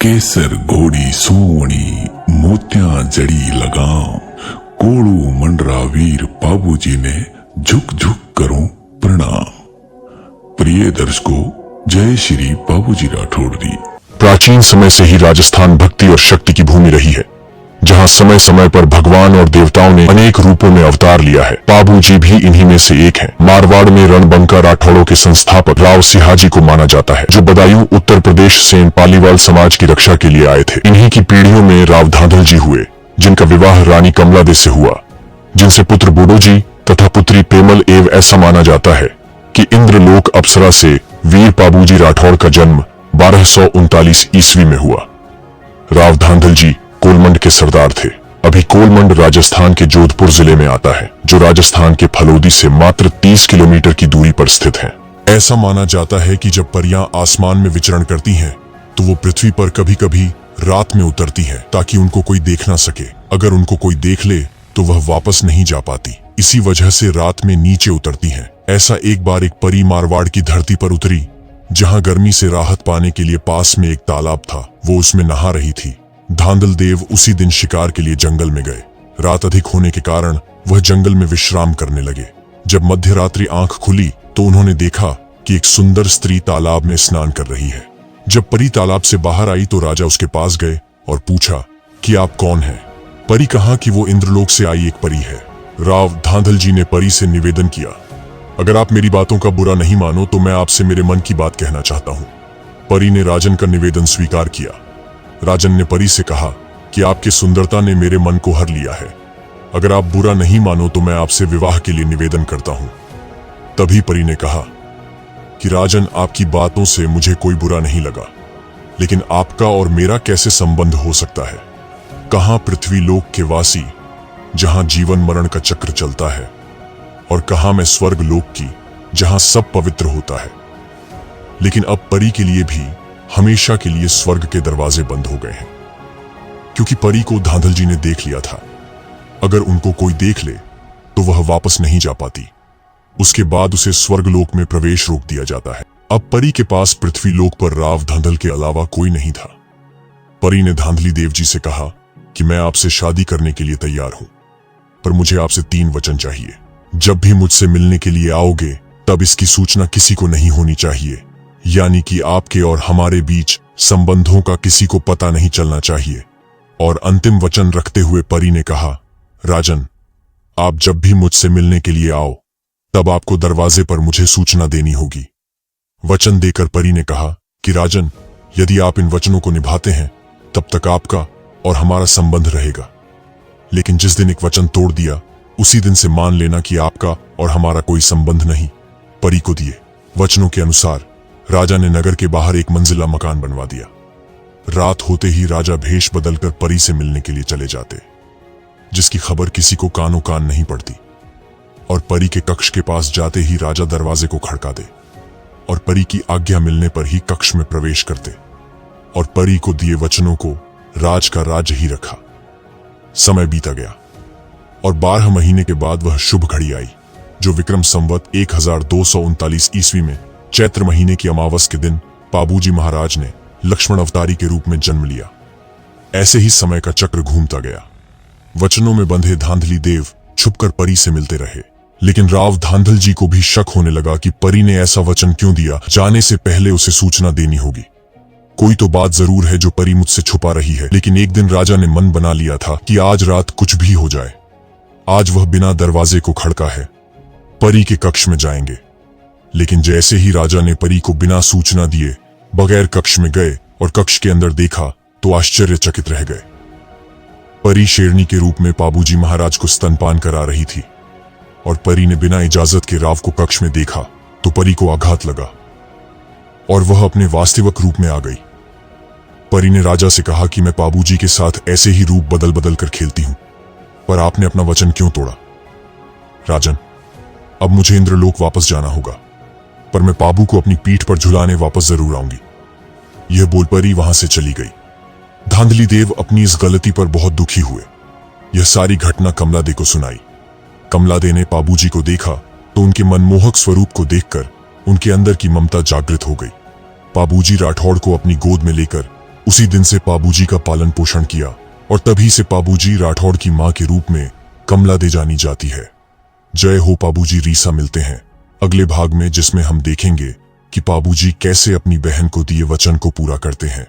केसर घोड़ी सोवणी मोतियां जड़ी लगाम, कोड़ू मंडरा वीर बाबूजी ने झुक झुक करूं प्रणाम। प्रिय दर्शकों, जय श्री बाबूजी राठौड़ जी। प्राचीन समय से ही राजस्थान भक्ति और शक्ति की भूमि रही है, जहां समय समय पर भगवान और देवताओं ने अनेक रूपों में अवतार लिया है। बाबूजी भी इन्हीं में से एक हैं। मारवाड़ में रणबंका राठौड़ों के संस्थापक राव सिहाजी को माना जाता है, जो बदायूं उत्तर प्रदेश से पालीवाल समाज की रक्षा के लिए आए थे। इन्हीं की पीढ़ियों में राव धांधल जी हुए, जिनका विवाह रानी कमला दे से हुआ, जिनसे पुत्र बूढ़ो जी तथा पुत्री पेमल एवं ऐसा माना जाता है कि इंद्रलोक अप्सरा से वीर बाबूजी राठौड़ का जन्म 1239 ईस्वी में हुआ। राव धांधल जी कोलमंड के सरदार थे। अभी कोलमंड राजस्थान के जोधपुर जिले में आता है, जो राजस्थान के फलोदी से मात्र 30 किलोमीटर की दूरी पर स्थित है। ऐसा माना जाता है कि जब परियां आसमान में विचरण करती हैं, तो वो पृथ्वी पर कभी कभी रात में उतरती हैं, ताकि उनको कोई देख ना सके। अगर उनको कोई देख ले तो वह वापस नहीं जा पाती, इसी वजह से रात में नीचे उतरती हैं। ऐसा एक बार एक परी मारवाड़ की धरती पर उतरी, जहां गर्मी से राहत पाने के लिए पास में एक तालाब था। वो उसमें नहा रही थी। धांधल देव उसी दिन शिकार के लिए जंगल में गए। रात अधिक होने के कारण वह जंगल में विश्राम करने लगे। जब मध्य रात्रि आंख खुली तो उन्होंने देखा कि एक सुंदर स्त्री तालाब में स्नान कर रही है। जब परी तालाब से बाहर आई तो राजा उसके पास गए और पूछा कि आप कौन हैं? परी कहा कि वो इंद्रलोक से आई एक परी है। राव धांधल जी ने परी से निवेदन किया, अगर आप मेरी बातों का बुरा नहीं मानो तो मैं आपसे मेरे मन की बात कहना चाहता हूँ। परी ने राजन का निवेदन स्वीकार किया। राजन ने परी से कहा कि आपकी सुंदरता ने मेरे मन को हर लिया है। अगर आप बुरा नहीं मानो तो मैं आपसे विवाह के लिए निवेदन करता हूं। तभी परी ने कहा कि राजन, आपकी बातों से मुझे कोई बुरा नहीं लगा, लेकिन आपका और मेरा कैसे संबंध हो सकता है? कहां पृथ्वी लोक के वासी, जहां जीवन मरण का चक्र चलता है, और कहां मैं स्वर्ग लोक की, जहां सब पवित्र होता है। लेकिन अब परी के लिए भी हमेशा के लिए स्वर्ग के दरवाजे बंद हो गए हैं, क्योंकि परी को धांधल जी ने देख लिया था। अगर उनको कोई देख ले तो वह वापस नहीं जा पाती। उसके बाद उसे स्वर्ग लोक में प्रवेश रोक दिया जाता है। अब परी के पास पृथ्वी लोक पर राव धांधल के अलावा कोई नहीं था। परी ने धांधली देव जी से कहा कि मैं आपसे शादी करने के लिए तैयार हूं, पर मुझे आपसे 3 वचन चाहिए। जब भी मुझसे मिलने के लिए आओगे तब इसकी सूचना किसी को नहीं होनी चाहिए, यानी कि आपके और हमारे बीच संबंधों का किसी को पता नहीं चलना चाहिए। और अंतिम वचन रखते हुए परी ने कहा, राजन, आप जब भी मुझसे मिलने के लिए आओ तब आपको दरवाजे पर मुझे सूचना देनी होगी। वचन देकर परी ने कहा कि राजन, यदि आप इन वचनों को निभाते हैं तब तक आपका और हमारा संबंध रहेगा, लेकिन जिस दिन एक वचन तोड़ दिया उसी दिन से मान लेना कि आपका और हमारा कोई संबंध नहीं। परी को दिए वचनों के अनुसार राजा ने नगर के बाहर एक मंजिला मकान बनवा दिया। रात होते ही राजा भेष बदलकर परी से मिलने के लिए चले जाते, जिसकी खबर किसी को कानों कान नहीं पड़ती। और परी के कक्ष के पास जाते ही राजा दरवाजे को खड़का दे और परी की आज्ञा मिलने पर ही कक्ष में प्रवेश करते और परी को दिए वचनों को राज का राज ही रखा। समय बीता गया और 12 महीने के बाद वह शुभ घड़ी आई, जो विक्रम संवत 1239 ईस्वी में चैत्र महीने की अमावस के दिन बाबूजी महाराज ने लक्ष्मण अवतारी के रूप में जन्म लिया। ऐसे ही समय का चक्र घूमता गया। वचनों में बंधे धांधली देव छुपकर परी से मिलते रहे, लेकिन राव धांधल जी को भी शक होने लगा कि परी ने ऐसा वचन क्यों दिया। जाने से पहले उसे सूचना देनी होगी। कोई तो बात जरूर है जो परी मुझसे छुपा रही है। लेकिन एक दिन राजा ने मन बना लिया था कि आज रात कुछ भी हो जाए, आज वह बिना दरवाजे को खड़का है परी के कक्ष में जाएंगे। लेकिन जैसे ही राजा ने परी को बिना सूचना दिए बगैर कक्ष में गए और कक्ष के अंदर देखा तो आश्चर्यचकित रह गए। परी शेरनी के रूप में बाबूजी महाराज को स्तनपान करा रही थी और परी ने बिना इजाजत के राव को कक्ष में देखा तो परी को आघात लगा और वह अपने वास्तविक रूप में आ गई। परी ने राजा से कहा कि मैं बाबूजी के साथ ऐसे ही रूप बदल बदल कर खेलती हूं, पर आपने अपना वचन क्यों तोड़ा? राजन, अब मुझे इंद्रलोक वापस जाना होगा, पर मैं बाबू को अपनी पीठ पर झुलाने वापस जरूर आऊंगी। यह बोल परी वहां से चली गई। धांधली देव अपनी इस गलती पर बहुत दुखी हुए। यह सारी घटना कमला दे को सुनाई। कमला दे ने बाबूजी को देखा तो उनके मनमोहक स्वरूप को देखकर उनके अंदर की ममता जागृत हो गई। बाबूजी राठौड़ को अपनी गोद में लेकर उसी दिन से पाबूजी का पालन पोषण किया और तभी से पाबूजी राठौड़ की मां के रूप में कमला दे जानी जाती है। जय हो पाबूजी रीसा। मिलते हैं अगले भाग में, जिसमें हम देखेंगे कि पाबूजी कैसे अपनी बहन को दिए वचन को पूरा करते हैं।